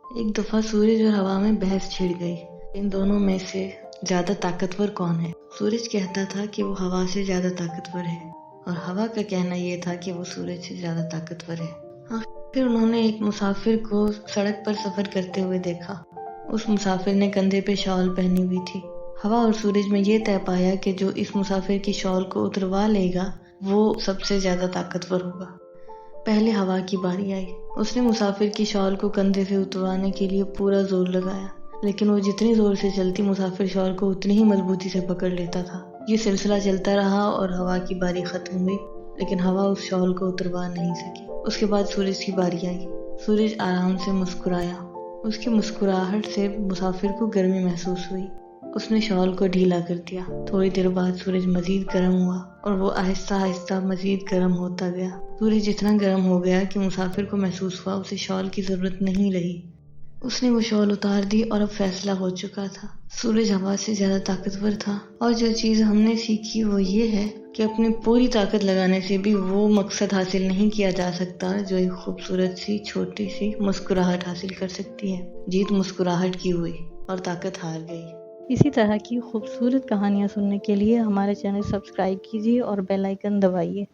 एक दफा सूरज और हवा में बहस छिड़ गई। इन दोनों में से ज्यादा ताकतवर कौन है? सूरज कहता था कि वो हवा से ज्यादा ताकतवर है और हवा का कहना ये था कि वो सूरज से ज्यादा ताकतवर है। आखिर उन्होंने एक मुसाफिर को सड़क पर सफर करते हुए देखा। उस मुसाफिर ने कंधे पे शॉल पहनी हुई थी। हवा और सूरज में ये तय पाया कि जो इस मुसाफिर की शॉल को उतरवा लेगा वो सबसे ज्यादा ताकतवर होगा। पहले हवा की बारी आई। उसने मुसाफिर की शॉल को कंधे से उतरवाने के लिए पूरा जोर लगाया, लेकिन वो जितनी जोर से चलती मुसाफिर शॉल को उतनी ही मजबूती से पकड़ लेता था। ये सिलसिला चलता रहा और हवा की बारी खत्म हुई, लेकिन हवा उस शॉल को उतरवा नहीं सकी। उसके बाद सूरज की बारी आई। सूरज आराम से मुस्कुराया। उसकी मुस्कुराहट से मुसाफिर को गर्मी महसूस हुई। उसने शॉल को ढीला कर दिया। थोड़ी देर बाद सूरज मजीद गर्म हुआ और वो आहिस्ता आहिस्ता मजीद गर्म होता गया। सूरज इतना गर्म हो गया कि मुसाफिर को महसूस हुआ उसे शॉल की जरूरत नहीं रही। उसने वो शॉल उतार दी और अब फैसला हो चुका था। सूरज हवा से ज्यादा ताकतवर था और जो चीज हमने सीखी वो ये है कि अपनी पूरी ताकत लगाने से भी वो मकसद हासिल नहीं किया जा सकता जो एक खूबसूरत सी छोटी सी मुस्कुराहट हासिल कर सकती है। जीत मुस्कुराहट की हुई और ताकत हार गई। इसी तरह की खूबसूरत कहानियाँ सुनने के लिए हमारे चैनल सब्सक्राइब कीजिए और बेल आइकन दबाइए।